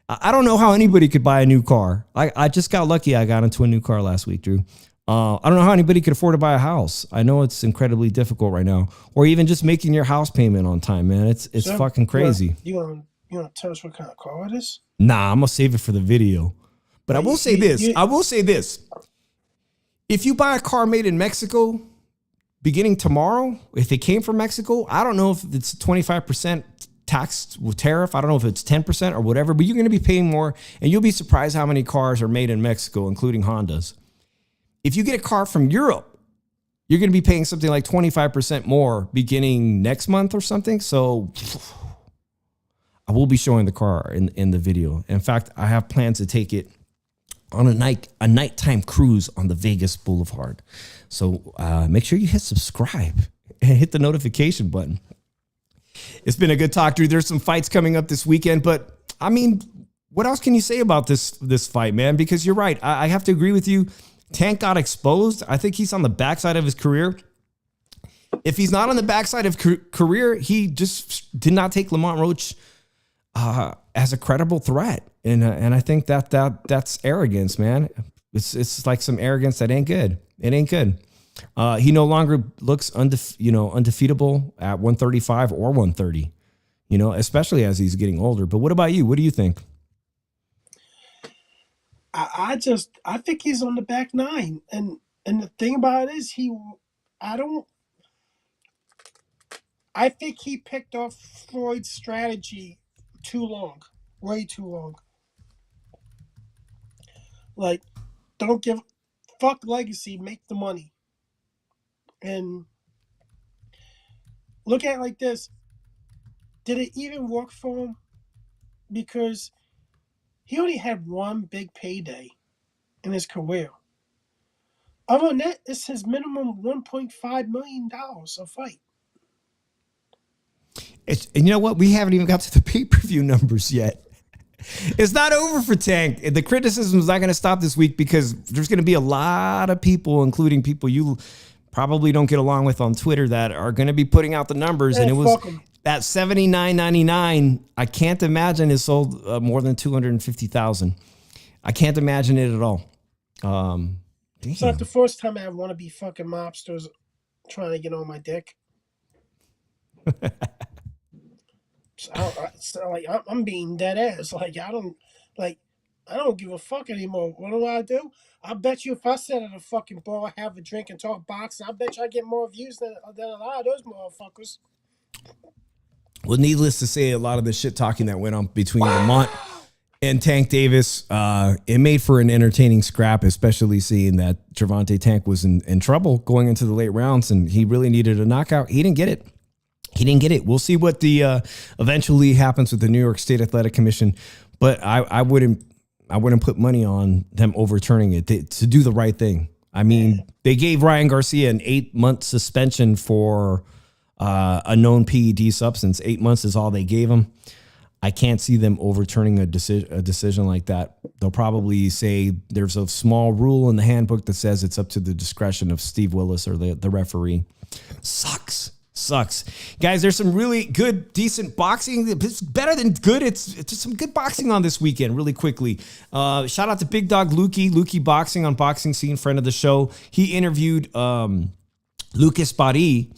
I don't know how anybody could buy a new car. I just got lucky. I got into a new car last week, Drew. I don't know how anybody could afford to buy a house. I know it's incredibly difficult right now, or even just making your house payment on time, man. It's so, fucking crazy. You want to tell us what kind of car it is? Nah, I'm gonna save it for the video. But I will say this. I will say this. If you buy a car made in Mexico beginning tomorrow, if it came from Mexico, I don't know if it's 25% tax with tariff. I don't know if it's 10% or whatever, but you're going to be paying more, and you'll be surprised how many cars are made in Mexico, including Hondas. If you get a car from Europe, you're going to be paying something like 25% more beginning next month or something. So I will be showing the car in the video. In fact, I have plans to take it on a nighttime cruise on the Vegas Boulevard. So make sure you hit subscribe and hit the notification button. It's been a good talk, Drew. There's some fights coming up this weekend, but I mean, what else can you say about this fight, man? Because you're right. I have to agree with you. Tank got exposed. I think he's on the backside of his career. If he's not on the backside of career, he just did not take Lamont Roach as a credible threat. And I think that's arrogance, man. It's like some arrogance that ain't good. It ain't good. He no longer looks undefeatable at 135 or 130, especially as he's getting older. But what about you? What do you think? I think he's on the back nine. And the thing about it is I I think he picked off Floyd's strategy too long, way too long. Like, don't give fuck legacy, make the money, and look at it like this: did it even work for him? Because he only had one big payday in his career. Other than that, it's his minimum $1.5 million a fight. And you know what? We haven't even got to the pay-per-view numbers yet. It's not over for Tank. The criticism is not going to stop this week because there's going to be a lot of people, including people you probably don't get along with on Twitter, that are going to be putting out the numbers. And it was at $79.99. I can't imagine it sold more than 250,000. I can't imagine it at all. It's not the first time I want to be fucking mobsters trying to get on my dick. I'm being dead ass. I don't give a fuck anymore. What do? I bet you if I sat at a fucking bar, have a drink, and talk boxing, I bet you I get more views than a lot of those motherfuckers. Well, needless to say, a lot of the shit talking that went on between Lamont and Tank Davis, it made for an entertaining scrap, especially seeing that Gervonta Tank was in trouble going into the late rounds, and he really needed a knockout. He didn't get it. We'll see what the eventually happens with the New York State Athletic Commission, but I wouldn't put money on them overturning it to do the right thing. I mean, they gave Ryan Garcia an 8-month suspension for a known PED substance. 8 months is all they gave him. I can't see them overturning a decision like that. They'll probably say there's a small rule in the handbook that says it's up to the discretion of Steve Willis or the referee. Sucks. Guys, there's some really good, decent boxing. It's better than good. It's just some good boxing on this weekend, really quickly. Shout out to Big Dog Lukey Boxing on Boxing Scene, friend of the show. He interviewed Lucas Barry,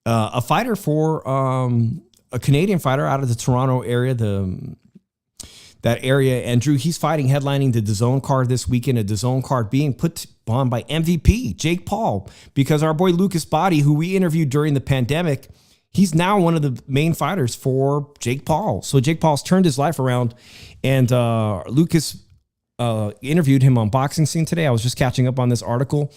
a fighter for a Canadian fighter out of the Toronto area, that area. And Drew, he's fighting, headlining the DAZN card this weekend, a DAZN card being put on by MVP Jake Paul, because our boy Lucas Barry, who we interviewed during the pandemic, he's now one of the main fighters for Jake Paul. So Jake Paul's turned his life around, and Lucas interviewed him on Boxing Scene today. I was just catching up on this article.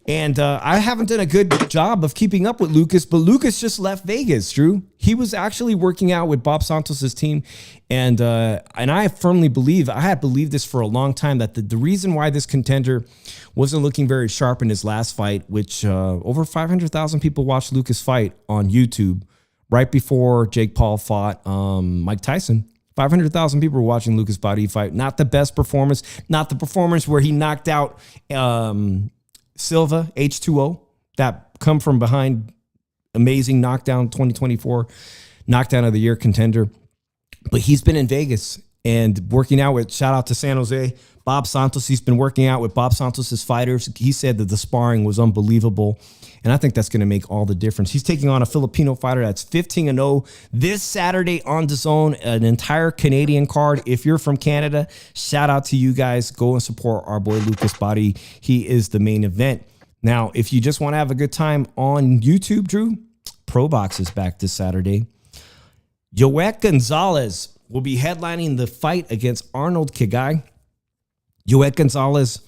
And I haven't done a good job of keeping up with Lucas, but Lucas just left Vegas, Drew. He was actually working out with Bob Santos' team. And I firmly believe, I had believed this for a long time, that the reason why this contender wasn't looking very sharp in his last fight, which over 500,000 people watched Lucas fight on YouTube right before Jake Paul fought Mike Tyson. 500,000 people were watching Lucas Barry fight. Not the best performance, not the performance where he knocked out Silva, H2O, that come from behind, amazing knockdown, 2024 knockdown of the year contender. But he's been in Vegas and working out with, shout out to San Jose, Bob Santos. He's been working out with Bob Santos' fighters. He said that the sparring was unbelievable. And I think that's going to make all the difference. He's taking on a Filipino fighter that's 15-0 this Saturday on DAZN, an entire Canadian card. If you're from Canada, shout out to you guys. Go and support our boy Lucas Barry. He is the main event. Now, if you just want to have a good time on YouTube, Drew, Pro Box is back this Saturday. Yoet Gonzalez will be headlining the fight against Arnold Kigai. Yoet Gonzalez,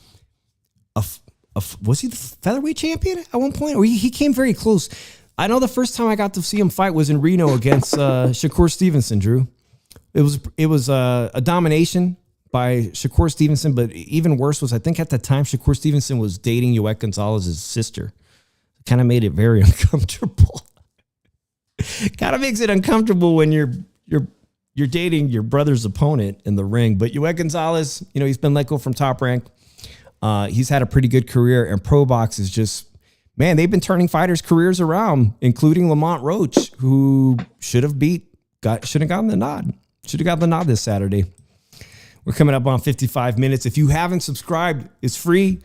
was he the featherweight champion at one point? Or he came very close. I know the first time I got to see him fight was in Reno against Shakur Stevenson, Drew. It was a domination by Shakur Stevenson, but even worse was, I think at the time, Shakur Stevenson was dating Yoet Gonzalez's sister. It kind of made it very uncomfortable. Kind of makes it uncomfortable when you're dating your brother's opponent in the ring. But Yoet Gonzalez, he's been let go from Top Rank. He's had a pretty good career, and Pro Box is just, man, they've been turning fighters' careers around, including Lamont Roach, who should have gotten the nod. Should have got the nod this Saturday. We're coming up on 55 minutes. If you haven't subscribed, it's free.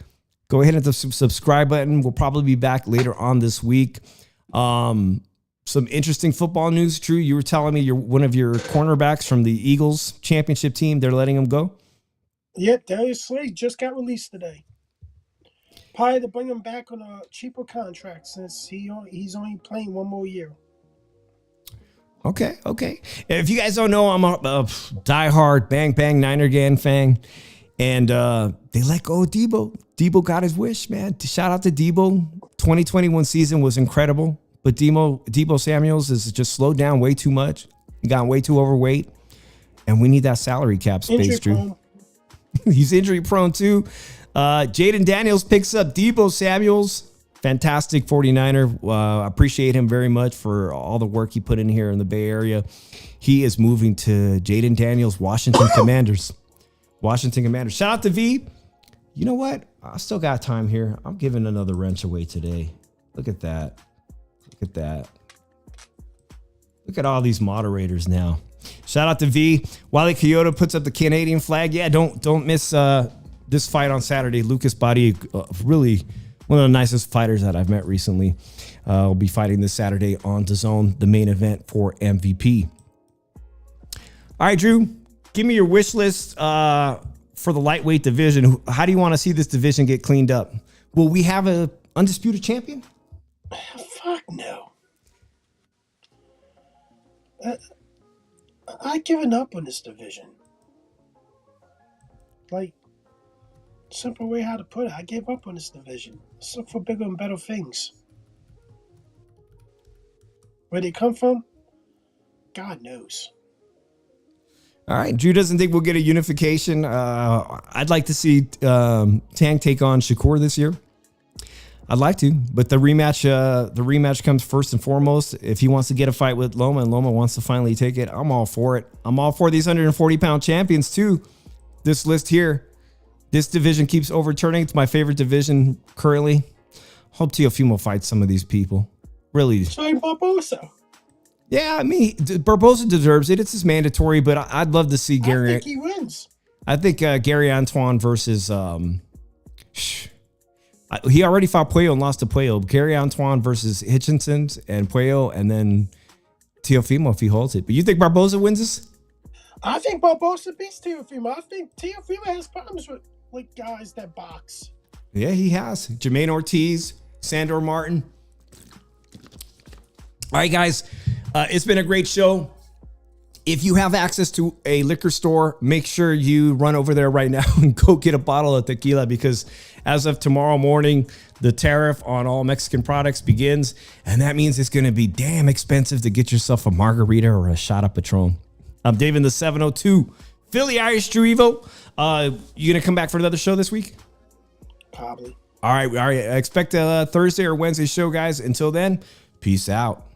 Go ahead and hit the subscribe button. We'll probably be back later on this week. Some interesting football news, Drew. You were telling me one of your cornerbacks from the Eagles championship team, they're letting him go? Yeah, Darius Slade just got released today. Probably to bring him back on a cheaper contract since he's only playing one more year. Okay. If you guys don't know, I'm a diehard Bang Bang Niner gang fan. And they let go of Debo. Debo got his wish, man. Shout out to Debo. 2021 season was incredible. But Debo Samuels has just slowed down way too much. He got way too overweight. And we need that salary cap space, Drew. He's injury prone too. Jaden Daniels picks up Debo Samuels. Fantastic 49er. Appreciate him very much for all the work he put in here in the Bay Area. He is moving to Jaden Daniels, Washington Commanders. Shout out to V. You know what? I still got time here. I'm giving another wrench away today. Look at that. Look at all these moderators now. Shout out to V. Wally Kyoto puts up the Canadian flag. Yeah, don't miss this fight on Saturday. Lucas Body, really one of the nicest fighters that I've met recently. Will be fighting this Saturday on DAZN, the main event for MVP. All right, Drew, give me your wish list for the lightweight division. How do you want to see this division get cleaned up? Will we have a undisputed champion? Fuck no. I've given up on this division. Like, simple way how to put it. I gave up on this division. Let's look for bigger and better things. Where they come from, God knows. All right, Drew doesn't think we'll get a unification. I'd like to see Tank take on Shakur this year. I'd like to, but the rematch comes first and foremost. If he wants to get a fight with Loma and Loma wants to finally take it, I'm all for it. I'm all for these 140-pound champions too. This list here, this division keeps overturning. It's my favorite division currently. Hope Teofimo fights some of these people. Really. Sorry, Barbosa. Yeah, I mean, Barbosa deserves it. It's just mandatory, but I'd love to see Gary. I think he wins. I think Gary Antoine versus he already fought Puello and lost to Puello. Gary Antoine versus Hitchinson and Puello, and then Teofimo if he holds it. But you think Barbosa wins this? I think Barbosa beats Teofimo. I think Teofimo has problems with guys that box. Yeah, he has. Jermaine Ortiz, Sandor Martin. All right, guys. It's been a great show. If you have access to a liquor store, make sure you run over there right now and go get a bottle of tequila, because as of tomorrow morning, the tariff on all Mexican products begins, and that means it's going to be damn expensive to get yourself a margarita or a shot of Patron. I'm Dave in the 702, Philly Irish Drew Evo. You going to come back for another show this week? Probably. All right. I expect a Thursday or Wednesday show, guys. Until then, peace out.